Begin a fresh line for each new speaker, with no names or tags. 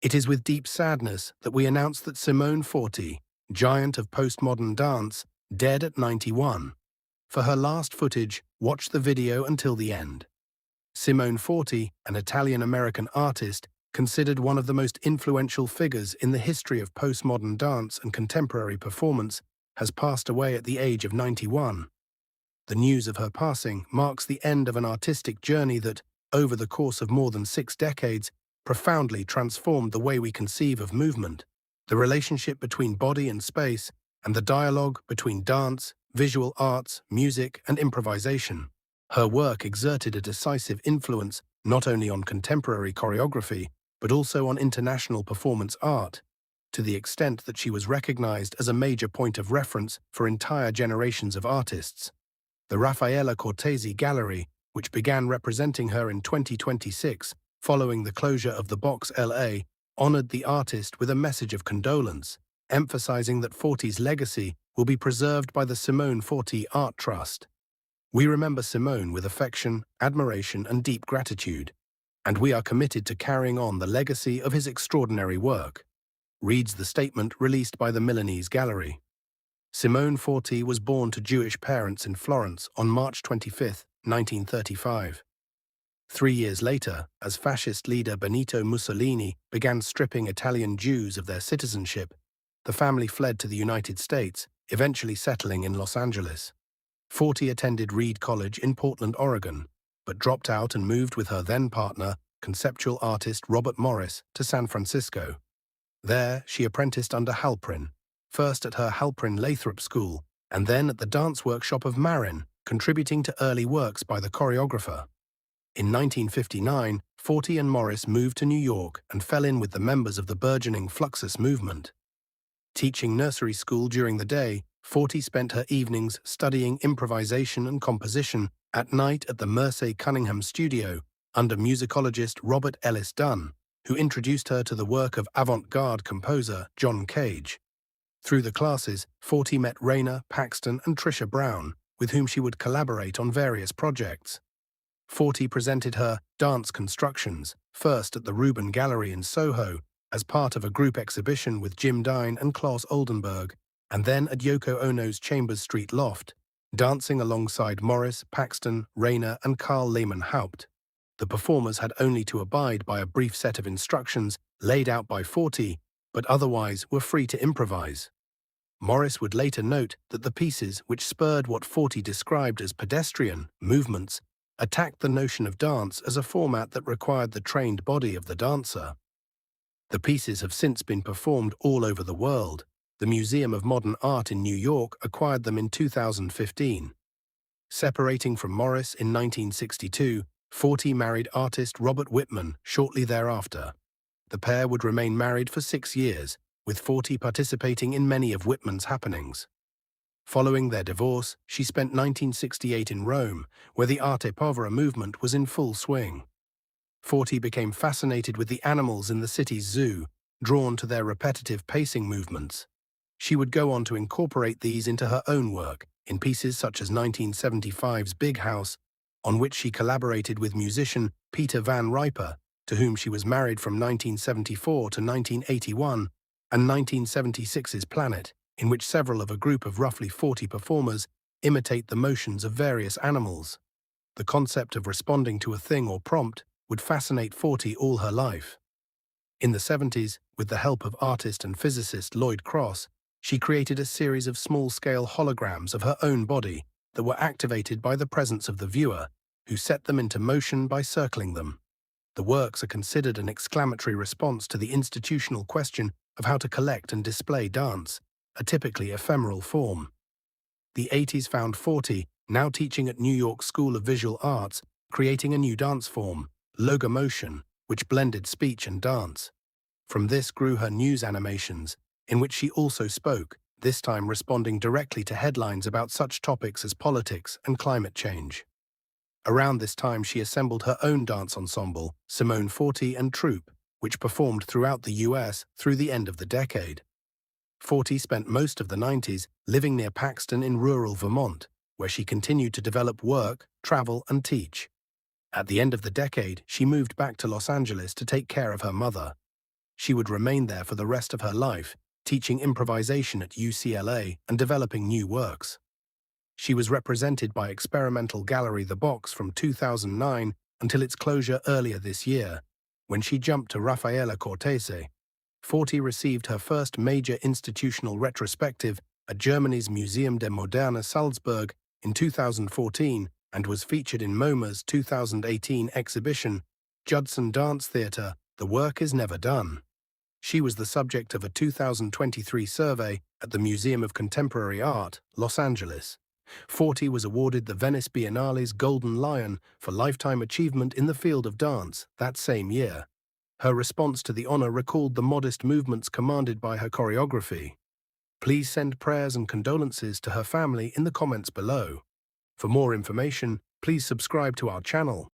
It is with deep sadness that we announce that Simone Forti, giant of postmodern dance, dead at 91. For her last footage, watch the video until the end. Simone Forti, an Italian-American artist, considered one of the most influential figures in the history of postmodern dance and contemporary performance, has passed away at the age of 91. The news of her passing marks the end of an artistic journey that, over the course of more than 6 decades, profoundly transformed the way we conceive of movement, the relationship between body and space, and the dialogue between dance, visual arts, music, and improvisation. Her work exerted a decisive influence not only on contemporary choreography, but also on international performance art, to the extent that she was recognized as a major point of reference for entire generations of artists. The Raffaella Cortesi Gallery, which began representing her in 2026, following the closure of the Box LA, honored the artist with a message of condolence, emphasizing that Forti's legacy will be preserved by the Simone Forti Art Trust. We remember Simone with affection, admiration, and deep gratitude, and we are committed to carrying on the legacy of his extraordinary work, reads the statement released by the Milanese Gallery. Simone Forti was born to Jewish parents in Florence on March 25, 1935. 3 years later, as fascist leader Benito Mussolini began stripping Italian Jews of their citizenship, the family fled to the United States, eventually settling in Los Angeles. Forti attended Reed College in Portland, Oregon, but dropped out and moved with her then-partner, conceptual artist Robert Morris, to San Francisco. There, she apprenticed under Halprin, first at her Halprin Lathrop School, and then at the dance workshop of Marin, contributing to early works by the choreographer. In 1959, Forti and Morris moved to New York and fell in with the members of the burgeoning Fluxus movement. Teaching nursery school during the day, Forti spent her evenings studying improvisation and composition at night at the Mersey Cunningham studio under musicologist Robert Ellis Dunn, who introduced her to the work of avant-garde composer John Cage. Through the classes, Forti met Raina, Paxton, and Trisha Brown, with whom she would collaborate on various projects. Forti presented her Dance Constructions, first at the Rubin Gallery in Soho, as part of a group exhibition with Jim Dine and Klaus Oldenburg, and then at Yoko Ono's Chambers Street loft, dancing alongside Morris, Paxton, Raina, and Carl Lehman Haupt. The performers had only to abide by a brief set of instructions laid out by Forti, but otherwise were free to improvise. Morris would later note that the pieces, which spurred what Forti described as pedestrian movements, attacked the notion of dance as a format that required the trained body of the dancer. The pieces have since been performed all over the world. The Museum of Modern Art in New York acquired them in 2015. Separating from Morris in 1962, Forti married artist Robert Whitman shortly thereafter. The pair would remain married for 6 years, with Forti participating in many of Whitman's happenings. Following their divorce, she spent 1968 in Rome, where the Arte Povera movement was in full swing. Forti became fascinated with the animals in the city's zoo, drawn to their repetitive pacing movements. She would go on to incorporate these into her own work, in pieces such as 1975's Big House, on which she collaborated with musician Peter Van Riper, to whom she was married from 1974 to 1981, and 1976's Planet, in which several of a group of roughly 40 performers imitate the motions of various animals. The concept of responding to a thing or prompt would fascinate Forti all her life. In the 70s, with the help of artist and physicist Lloyd Cross, she created a series of small-scale holograms of her own body that were activated by the presence of the viewer, who set them into motion by circling them. The works are considered an exclamatory response to the institutional question of how to collect and display dance, a typically ephemeral form. The 80s found Forti, now teaching at New York School of Visual Arts, creating a new dance form, logomotion, which blended speech and dance. From this grew her news animations, in which she also spoke, this time responding directly to headlines about such topics as politics and climate change. Around this time she assembled her own dance ensemble, Simone Forti and Troupe, which performed throughout the US through the end of the decade. Forti spent most of the 90s living near Paxton in rural Vermont, where she continued to develop work, travel, and teach. At the end of the decade, she moved back to Los Angeles to take care of her mother. She would remain there for the rest of her life, teaching improvisation at UCLA and developing new works. She was represented by experimental gallery The Box from 2009 until its closure earlier this year, when she jumped to Raffaella Cortese. Forti received her first major institutional retrospective at Germany's Museum der Moderne Salzburg in 2014 and was featured in MoMA's 2018 exhibition, Judson Dance Theatre, The Work Is Never Done. She was the subject of a 2023 survey at the Museum of Contemporary Art, Los Angeles. Forti was awarded the Venice Biennale's Golden Lion for lifetime achievement in the field of dance that same year. Her response to the honor recalled the modest movements commanded by her choreography. Please send prayers and condolences to her family in the comments below. For more information, please subscribe to our channel.